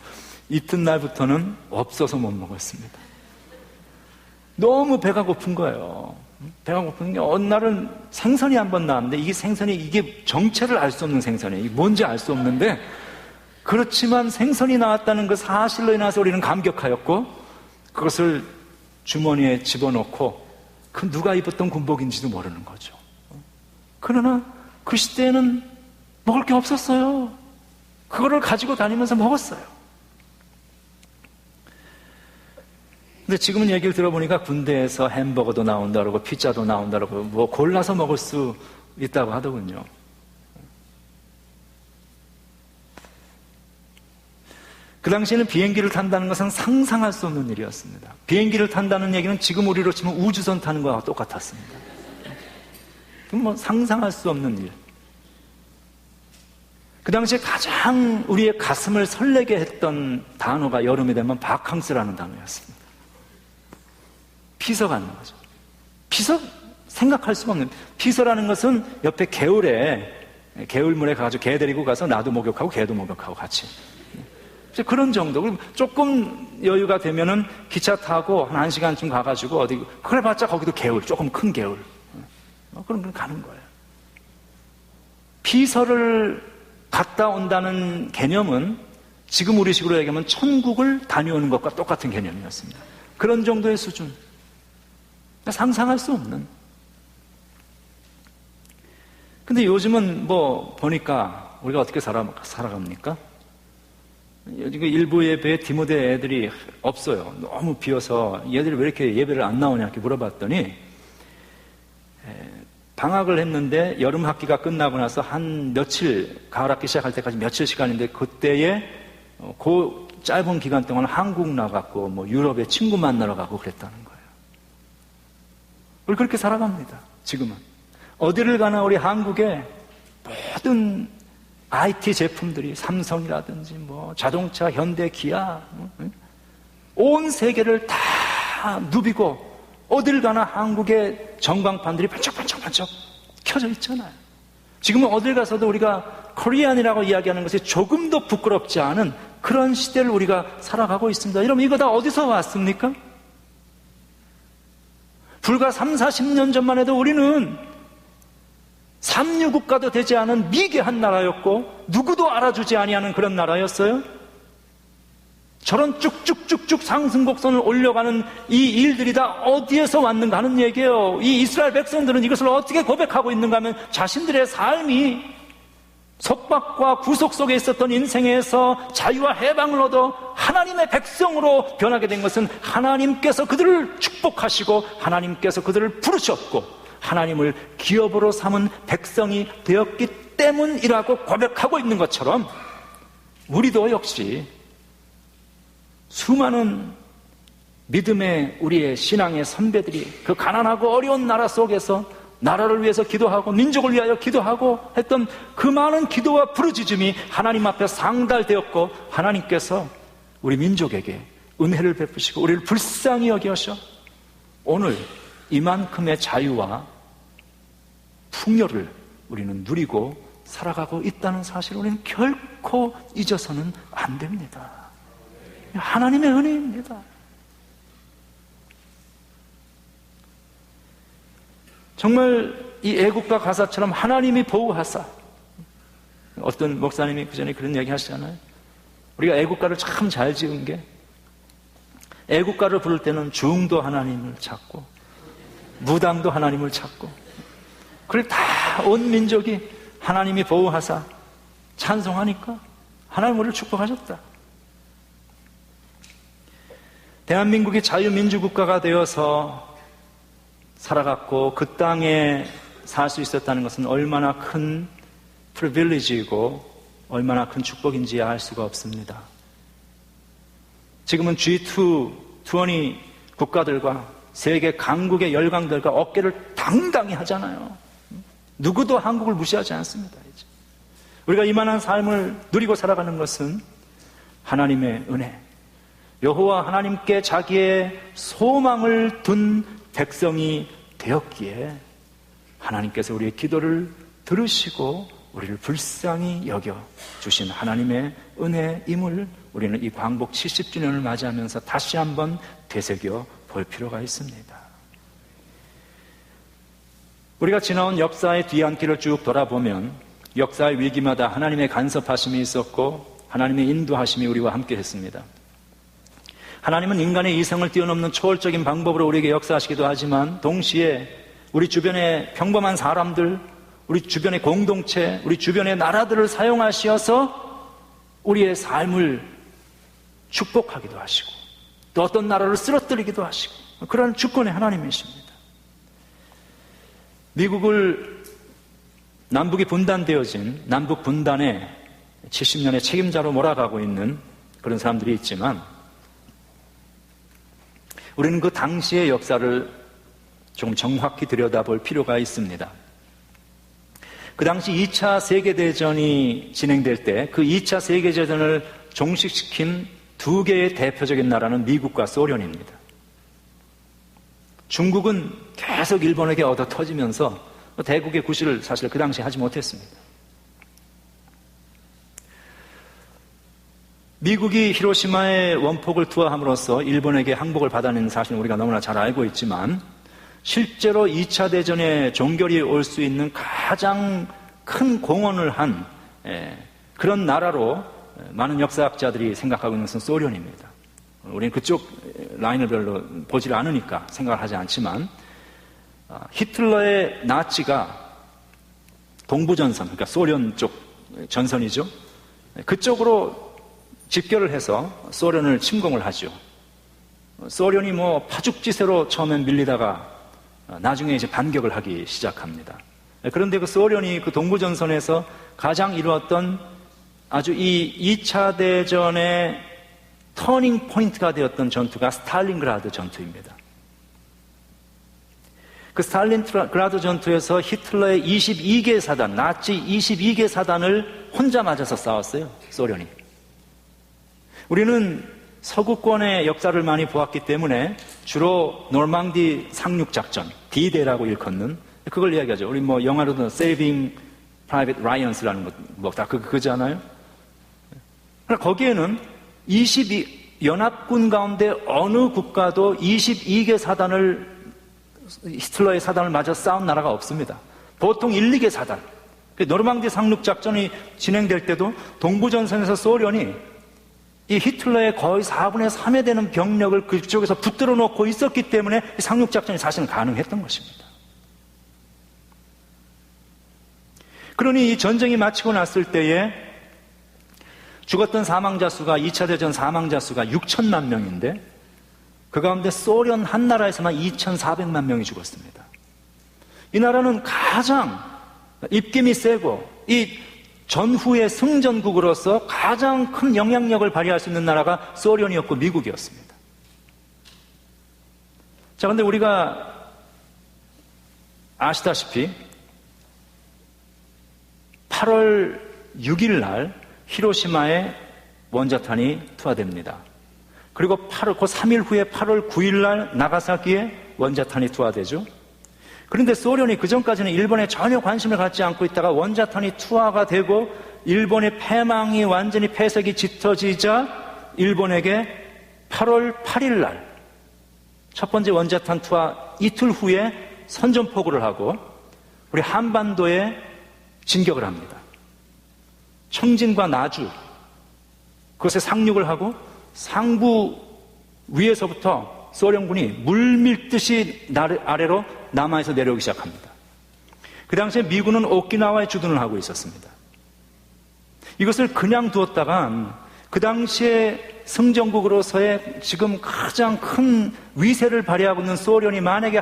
Speaker 1: 이튿날부터는 없어서 못 먹었습니다. 너무 배가 고픈 거예요. 배가 고픈 게 어느 날은 생선이 한번 나왔는데 이게 정체를 알 수 없는 생선이에요. 이게 뭔지 알 수 없는데 그렇지만 생선이 나왔다는 그 사실로 인해서 우리는 감격하였고 그것을 주머니에 집어넣고 그 누가 입었던 군복인지도 모르는 거죠. 그러나 그 시대에는 먹을 게 없었어요. 그거를 가지고 다니면서 먹었어요. 근데 지금은 얘기를 들어보니까 군대에서 햄버거도 나온다 그러고 피자도 나온다 그러고 뭐 골라서 먹을 수 있다고 하더군요. 그 당시에는 비행기를 탄다는 것은 상상할 수 없는 일이었습니다. 비행기를 탄다는 얘기는 지금 우리로 치면 우주선 타는 거와 똑같았습니다. 뭐 상상할 수 없는 일. 그 당시에 가장 우리의 가슴을 설레게 했던 단어가 여름이 되면 바캉스라는 단어였습니다. 피서 가는 거죠. 피서 생각할 수가 없는. 피서라는 것은 옆에 개울물에 가가지고 개 데리고 가서 나도 목욕하고 개도 목욕하고 같이. 그런 정도. 그리고 조금 여유가 되면은 기차 타고 한 1시간쯤 가가지고 어디, 그래 봤자 거기도 개울, 조금 큰 개울. 그런 걸 가는 거예요. 피서를 갔다 온다는 개념은 지금 우리식으로 얘기하면 천국을 다녀오는 것과 똑같은 개념이었습니다. 그런 정도의 수준. 상상할 수 없는. 근데 요즘은 뭐 보니까 우리가 어떻게 살아갑니까? 일부 예배에 디모데 애들이 없어요. 너무 비어서 얘들이 왜 이렇게 예배를 안 나오냐 이렇게 물어봤더니 방학을 했는데 여름 학기가 끝나고 나서 한 며칠, 가을 학기 시작할 때까지 며칠 시간인데 그때에 그 짧은 기간 동안 한국 나갔고 뭐 유럽에 친구 만나러 가고 그랬다는 거예요. 우리 그렇게 살아갑니다. 지금은 어디를 가나 우리 한국에 모든 IT 제품들이 삼성이라든지 뭐 자동차, 현대, 기아 온 세계를 다 누비고 어딜 가나 한국의 전광판들이 반짝반짝반짝 켜져 있잖아요. 지금은 어딜 가서도 우리가 코리안이라고 이야기하는 것이 조금도 부끄럽지 않은 그런 시대를 우리가 살아가고 있습니다. 여러분 이거 다 어디서 왔습니까? 불과 30-40년 전만 해도 우리는 삼류국가도 되지 않은 미개한 나라였고 누구도 알아주지 아니하는 그런 나라였어요. 저런 쭉쭉쭉쭉 상승곡선을 올려가는 이 일들이 다 어디에서 왔는가 하는 얘기예요. 이 이스라엘 백성들은 이것을 어떻게 고백하고 있는가 하면 자신들의 삶이 속박과 구속 속에 있었던 인생에서 자유와 해방을 얻어 하나님의 백성으로 변하게 된 것은 하나님께서 그들을 축복하시고 하나님께서 그들을 부르셨고 하나님을 기업으로 삼은 백성이 되었기 때문이라고 고백하고 있는 것처럼 우리도 역시 수많은 믿음의 우리의 신앙의 선배들이 그 가난하고 어려운 나라 속에서 나라를 위해서 기도하고 민족을 위하여 기도하고 했던 그 많은 기도와 부르짖음이 하나님 앞에 상달되었고 하나님께서 우리 민족에게 은혜를 베푸시고 우리를 불쌍히 여기셔 오늘 이만큼의 자유와 풍요를 우리는 누리고 살아가고 있다는 사실을 우리는 결코 잊어서는 안 됩니다. 하나님의 은혜입니다. 정말 이 애국가 가사처럼 하나님이 보호하사 어떤 목사님이 그 전에 그런 얘기 하시잖아요. 우리가 애국가를 참 잘 지은 게 애국가를 부를 때는 중도 하나님을 찾고 무당도 하나님을 찾고, 그걸 다 온 민족이 하나님이 보호하사 찬송하니까 하나님 우리를 축복하셨다. 대한민국이 자유민주국가가 되어서 살아갔고 그 땅에 살 수 있었다는 것은 얼마나 큰 프리빌리지이고 얼마나 큰 축복인지 알 수가 없습니다. 지금은 G20 국가들과 세계 강국의 열강들과 어깨를 당당히 하잖아요. 누구도 한국을 무시하지 않습니다. 이제. 우리가 이만한 삶을 누리고 살아가는 것은 하나님의 은혜, 여호와 하나님께 자기의 소망을 둔 백성이 되었기에 하나님께서 우리의 기도를 들으시고 우리를 불쌍히 여겨 주신 하나님의 은혜임을 우리는 이 광복 70주년을 맞이하면서 다시 한번 되새겨 볼 필요가 있습니다. 우리가 지나온 역사의 뒤안길을 쭉 돌아보면 역사의 위기마다 하나님의 간섭하심이 있었고 하나님의 인도하심이 우리와 함께 했습니다. 하나님은 인간의 이성을 뛰어넘는 초월적인 방법으로 우리에게 역사하시기도 하지만 동시에 우리 주변의 평범한 사람들, 우리 주변의 공동체, 우리 주변의 나라들을 사용하셔서 우리의 삶을 축복하기도 하시고 또 어떤 나라를 쓰러뜨리기도 하시고 그런 주권의 하나님이십니다. 미국을 남북이 분단되어진 남북 분단의 70년의 책임자로 몰아가고 있는 그런 사람들이 있지만 우리는 그 당시의 역사를 좀 정확히 들여다볼 필요가 있습니다. 그 당시 2차 세계대전이 진행될 때 그 2차 세계대전을 종식시킨 두 개의 대표적인 나라는 미국과 소련입니다. 중국은 계속 일본에게 얻어 터지면서 대국의 구실을 사실 그 당시에 하지 못했습니다. 미국이 히로시마의 원폭을 투하함으로써 일본에게 항복을 받아낸 사실은 우리가 너무나 잘 알고 있지만 실제로 2차 대전에 종결이 올 수 있는 가장 큰 공헌을 한 그런 나라로 많은 역사학자들이 생각하고 있는 것은 소련입니다. 우리는 그쪽 라인을 별로 보질 않으니까 생각을 하지 않지만 히틀러의 나치가 동부전선, 그러니까 소련 쪽 전선이죠. 그쪽으로 집결을 해서 소련을 침공을 하죠. 소련이 파죽지세로 처음엔 밀리다가 나중에 이제 반격을 하기 시작합니다. 그런데 그 소련이 그 동부전선에서 가장 이루었던 아주 이 2차 대전의 터닝 포인트가 되었던 전투가 스탈린그라드 전투입니다. 그 스탈린그라드 전투에서 히틀러의 22개 사단, 나치 22개 사단을 혼자 맞아서 싸웠어요, 소련이. 우리는 서구권의 역사를 많이 보았기 때문에 주로 노르망디 상륙작전, D-Day라고 일컫는 그걸 이야기하죠. 우리 영화로도 Saving Private Ryan's라는 거 다 그거잖아요. 거기에는 연합군 가운데 어느 국가도 22개 사단을 히틀러의 사단을 맞아 싸운 나라가 없습니다. 보통 1, 2개 사단. 노르망디 상륙작전이 진행될 때도 동부전선에서 소련이 이 히틀러의 거의 4분의 3에 되는 병력을 그쪽에서 붙들어 놓고 있었기 때문에 상륙작전이 사실은 가능했던 것입니다. 그러니 이 전쟁이 마치고 났을 때에 죽었던 사망자 수가 2차 대전 사망자 수가 6천만 명인데 그 가운데 소련 한 나라에서만 2,400만 명이 죽었습니다. 이 나라는 가장 입김이 세고 이 전후의 승전국으로서 가장 큰 영향력을 발휘할 수 있는 나라가 소련이었고 미국이었습니다. 자, 근데 우리가 아시다시피 8월 6일 날 히로시마에 원자탄이 투하됩니다. 그리고 그 3일 후에 8월 9일 날 나가사키에 원자탄이 투하되죠. 그런데 소련이 그전까지는 일본에 전혀 관심을 갖지 않고 있다가 원자탄이 투하가 되고 일본의 패망이 완전히 패색이 짙어지자 일본에게 8월 8일 날 첫 번째 원자탄 투하 이틀 후에 선전포고를 하고 우리 한반도에 진격을 합니다. 청진과 나주 그것에 상륙을 하고 상부 위에서부터 소련군이 물밀듯이 아래로 남하에서 내려오기 시작합니다. 그 당시에 미군은 오키나와에 주둔을 하고 있었습니다. 이것을 그냥 두었다간 그 당시에 승전국으로서의 지금 가장 큰 위세를 발휘하고 있는 소련이 만약에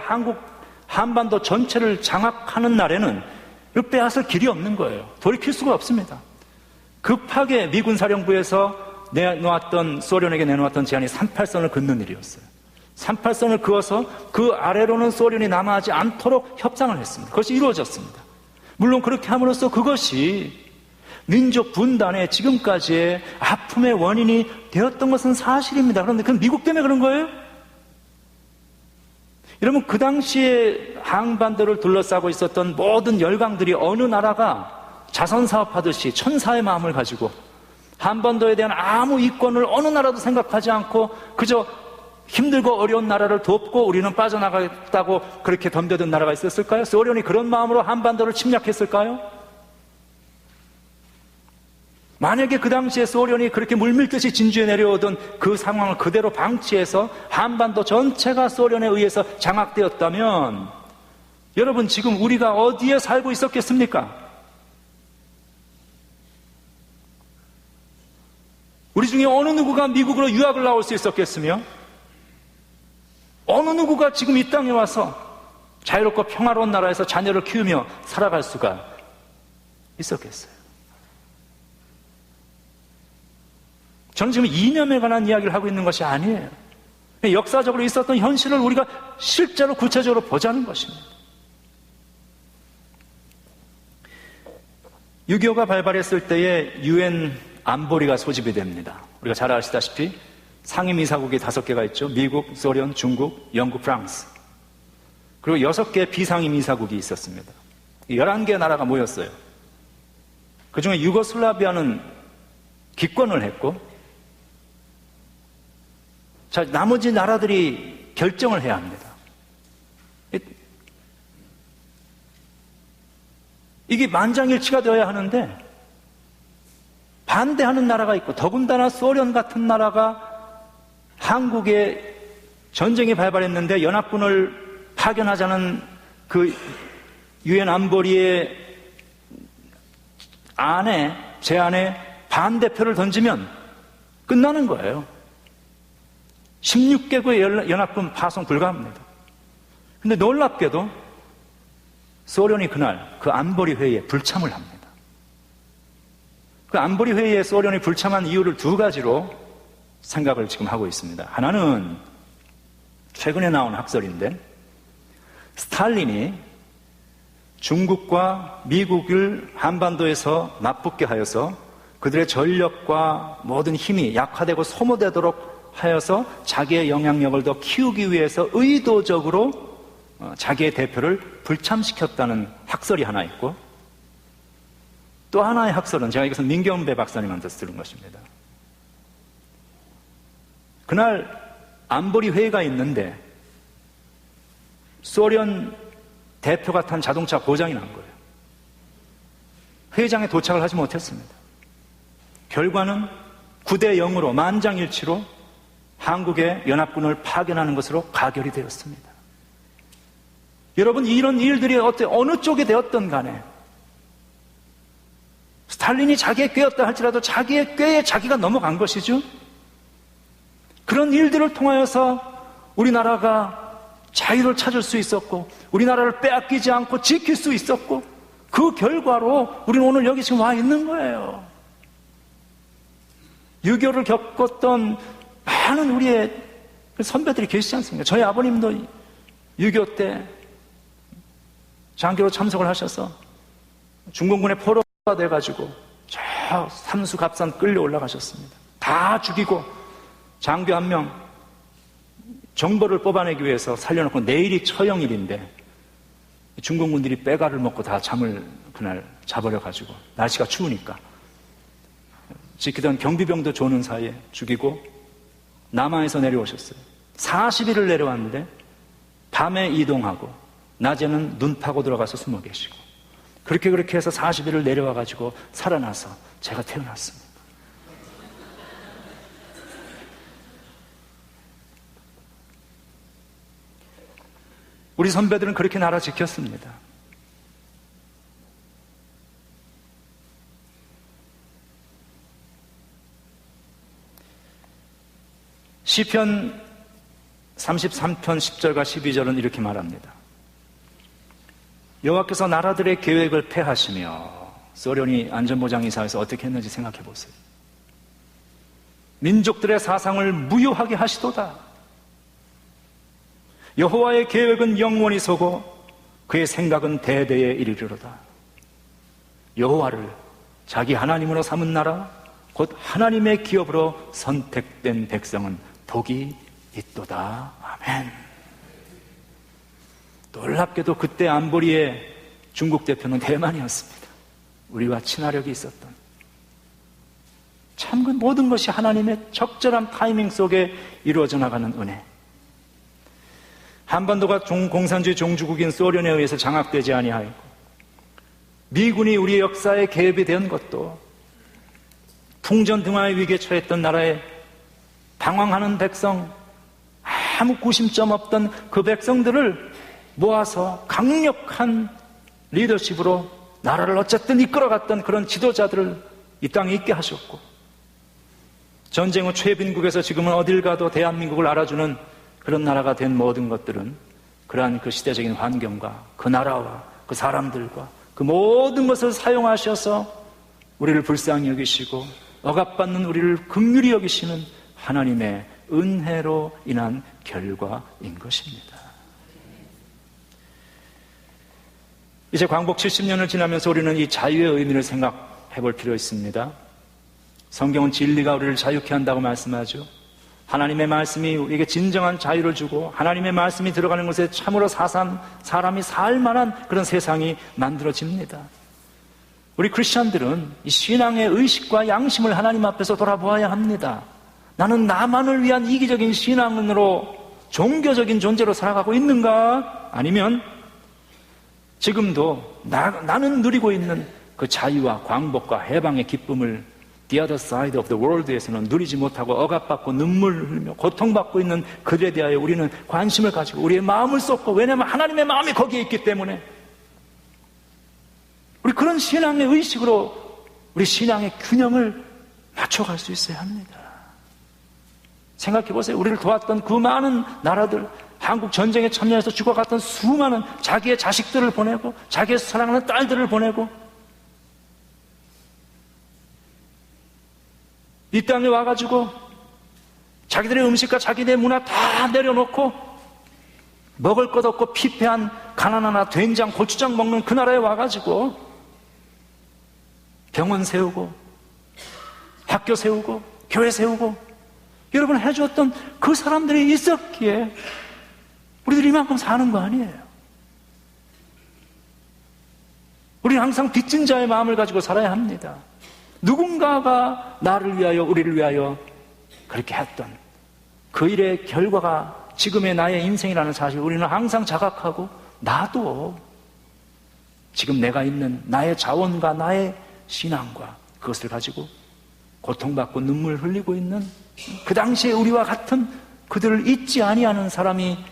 Speaker 1: 한반도 전체를 장악하는 날에는 이걸 빼앗을 길이 없는 거예요. 돌이킬 수가 없습니다. 급하게 미군 사령부에서 소련에게 내놓았던 제안이 38선을 긋는 일이었어요. 38선을 그어서 그 아래로는 소련이 남하하지 않도록 협상을 했습니다. 그것이 이루어졌습니다. 물론 그렇게 함으로써 그것이 민족 분단의 지금까지의 아픔의 원인이 되었던 것은 사실입니다. 그런데 그건 미국 때문에 그런 거예요? 여러분, 그 당시에 한반도를 둘러싸고 있었던 모든 열강들이 어느 나라가 자선사업하듯이 천사의 마음을 가지고 한반도에 대한 아무 이권을 어느 나라도 생각하지 않고 그저 힘들고 어려운 나라를 돕고 우리는 빠져나가겠다고 그렇게 덤벼든 나라가 있었을까요? 소련이 그런 마음으로 한반도를 침략했을까요? 만약에 그 당시에 소련이 그렇게 물밀듯이 진주에 내려오던 그 상황을 그대로 방치해서 한반도 전체가 소련에 의해서 장악되었다면 여러분, 지금 우리가 어디에 살고 있었겠습니까? 우리 중에 어느 누구가 미국으로 유학을 나올 수 있었겠으며 어느 누구가 지금 이 땅에 와서 자유롭고 평화로운 나라에서 자녀를 키우며 살아갈 수가 있었겠어요? 저는 지금 이념에 관한 이야기를 하고 있는 것이 아니에요. 역사적으로 있었던 현실을 우리가 실제로 구체적으로 보자는 것입니다. 6.25가 발발했을 때에 유엔 안보리가 소집이 됩니다. 우리가 잘 아시다시피 상임이사국이 5개가 있죠. 미국, 소련, 중국, 영국, 프랑스. 그리고 6개의 비상임이사국이 있었습니다. 11개의 나라가 모였어요. 그 중에 유고슬라비아는 기권을 했고, 자, 나머지 나라들이 결정을 해야 합니다. 이게 만장일치가 되어야 하는데 반대하는 나라가 있고, 더군다나 소련 같은 나라가 한국에 전쟁이 발발했는데 연합군을 파견하자는 그 유엔 안보리의 제안에 반대표를 던지면 끝나는 거예요. 16개국의 연합군 파송 불가합니다. 근데 놀랍게도 소련이 그날 그 안보리 회의에 불참을 합니다. 그 안보리 회의에 소련이 불참한 이유를 2가지로 생각을 지금 하고 있습니다. 하나는 최근에 나온 학설인데, 스탈린이 중국과 미국을 한반도에서 맞붙게 하여서 그들의 전력과 모든 힘이 약화되고 소모되도록 하여서 자기의 영향력을 더 키우기 위해서 의도적으로 자기의 대표를 불참시켰다는 학설이 하나 있고, 또 하나의 학설은 제가 이것은 민경배 박사님한테서 들은 것입니다. 그날 안보리 회의가 있는데 소련 대표가 탄 자동차 고장이 난 거예요. 회의장에 도착을 하지 못했습니다. 결과는 9대0으로 만장일치로 한국의 연합군을 파견하는 것으로 가결이 되었습니다. 여러분, 이런 일들이 어느 쪽이 되었든 간에 스탈린이 자기의 꾀였다 할지라도 자기의 꾀에 자기가 넘어간 것이죠. 그런 일들을 통하여서 우리나라가 자유를 찾을 수 있었고, 우리나라를 빼앗기지 않고 지킬 수 있었고, 그 결과로 우리는 오늘 여기 지금 와 있는 거예요. 6.25를 겪었던 많은 우리의 선배들이 계시지 않습니까? 저희 아버님도 6.25 때 장교로 참석을 하셔서 중공군의 포로가 돼가지고 저 삼수 갑산 끌려 올라가셨습니다. 다 죽이고 장교 1명 정보를 뽑아내기 위해서 살려놓고 내일이 처형일인데 중공군들이 빼가를 먹고 다 잠을 그날 자버려가지고 날씨가 추우니까 지키던 경비병도 조는 사이에 죽이고 남한에서 내려오셨어요. 40일을 내려왔는데 밤에 이동하고 낮에는 눈 파고 들어가서 숨어 계시고, 그렇게 해서 40일을 내려와가지고 살아나서 제가 태어났습니다. 우리 선배들은 그렇게 나라 지켰습니다. 시편 33편 10절과 12절은 이렇게 말합니다. 여호와께서 나라들의 계획을 폐하시며, 소련이 안전보장 이사에서 어떻게 했는지 생각해 보세요. 민족들의 사상을 무효하게 하시도다. 여호와의 계획은 영원히 서고 그의 생각은 대대에 이르리로다. 여호와를 자기 하나님으로 삼은 나라, 곧 하나님의 기업으로 선택된 백성은 복이 있도다. 아멘. 놀랍게도 그때 안보리의 중국 대표는 대만이었습니다. 우리와 친화력이 있었던. 참 그 모든 것이 하나님의 적절한 타이밍 속에 이루어져 나가는 은혜. 한반도가 공산주의 종주국인 소련에 의해서 장악되지 아니하였고, 미군이 우리의 역사에 개입이 된 것도, 풍전등화의 위기에 처했던 나라에 방황하는 백성, 아무 구심점 없던 그 백성들을 모아서 강력한 리더십으로 나라를 어쨌든 이끌어갔던 그런 지도자들을 이 땅에 있게 하셨고, 전쟁 후 최빈국에서 지금은 어딜 가도 대한민국을 알아주는 그런 나라가 된 모든 것들은 그러한 그 시대적인 환경과 그 나라와 그 사람들과 그 모든 것을 사용하셔서 우리를 불쌍히 여기시고 억압받는 우리를 긍휼히 여기시는 하나님의 은혜로 인한 결과인 것입니다. 이제 광복 70년을 지나면서 우리는 이 자유의 의미를 생각해 볼 필요 있습니다. 성경은 진리가 우리를 자유케 한다고 말씀하죠. 하나님의 말씀이 우리에게 진정한 자유를 주고 하나님의 말씀이 들어가는 곳에 참으로 사람이 살 만한 그런 세상이 만들어집니다. 우리 크리스천들은 이 신앙의 의식과 양심을 하나님 앞에서 돌아보아야 합니다. 나는 나만을 위한 이기적인 신앙으로 종교적인 존재로 살아가고 있는가? 아니면 지금도 나는 누리고 있는 그 자유와 광복과 해방의 기쁨을 The other side of the world에서는 누리지 못하고 억압받고 눈물을 흘리며 고통받고 있는 그들에 대하여 우리는 관심을 가지고 우리의 마음을 쏟고, 왜냐하면 하나님의 마음이 거기에 있기 때문에 우리 그런 신앙의 의식으로 우리 신앙의 균형을 맞춰갈 수 있어야 합니다. 생각해 보세요. 우리를 도왔던 그 많은 나라들, 한국 전쟁에 참여해서 죽어갔던 수많은 자기의 자식들을 보내고 자기의 사랑하는 딸들을 보내고 이 땅에 와가지고 자기들의 음식과 자기들의 문화 다 내려놓고 먹을 것 없고 피폐한 가나나나 된장, 고추장 먹는 그 나라에 와가지고 병원 세우고 학교 세우고 교회 세우고 여러분 해주었던 그 사람들이 있었기에 우리들이 이만큼 사는 거 아니에요. 우리는 항상 빚진 자의 마음을 가지고 살아야 합니다. 누군가가 나를 위하여, 우리를 위하여 그렇게 했던 그 일의 결과가 지금의 나의 인생이라는 사실을 우리는 항상 자각하고, 나도 지금 내가 있는 나의 자원과 나의 신앙과 그것을 가지고 고통받고 눈물 흘리고 있는 그 당시에 우리와 같은 그들을 잊지 아니하는 사람이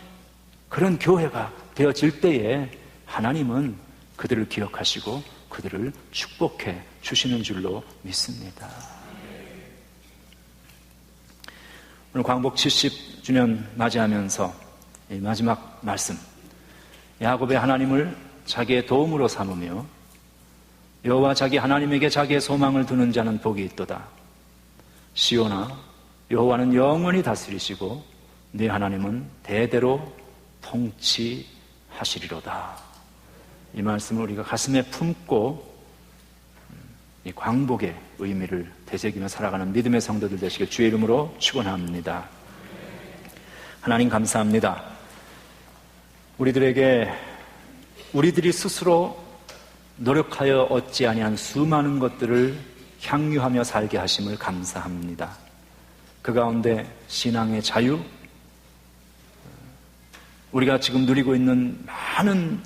Speaker 1: 그런 교회가 되어질 때에 하나님은 그들을 기억하시고 그들을 축복해 주시는 줄로 믿습니다. 오늘 광복 70주년 맞이하면서 이 마지막 말씀, 야곱의 하나님을 자기의 도움으로 삼으며 여호와 자기 하나님에게 자기의 소망을 두는 자는 복이 있도다. 시온아, 여호와는 영원히 다스리시고 네 하나님은 대대로 통치하시리로다. 이 말씀을 우리가 가슴에 품고 이 광복의 의미를 되새기며 살아가는 믿음의 성도들 되시길 주의 이름으로 축원합니다. 하나님 감사합니다. 우리들이 스스로 노력하여 얻지 아니한 수많은 것들을 향유하며 살게 하심을 감사합니다. 그 가운데 신앙의 자유, 우리가 지금 누리고 있는 많은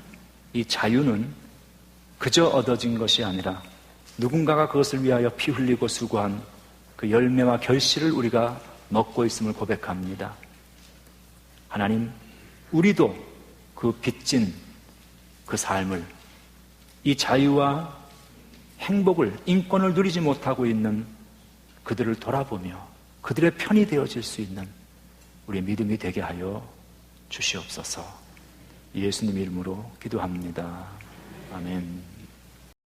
Speaker 1: 이 자유는 그저 얻어진 것이 아니라 누군가가 그것을 위하여 피 흘리고 수고한 그 열매와 결실을 우리가 먹고 있음을 고백합니다. 하나님, 우리도 그 빚진 그 삶을, 이 자유와 행복을, 인권을 누리지 못하고 있는 그들을 돌아보며 그들의 편이 되어질 수 있는 우리의 믿음이 되게 하여 주시옵소서. 예수님 이름으로 기도합니다. 아멘.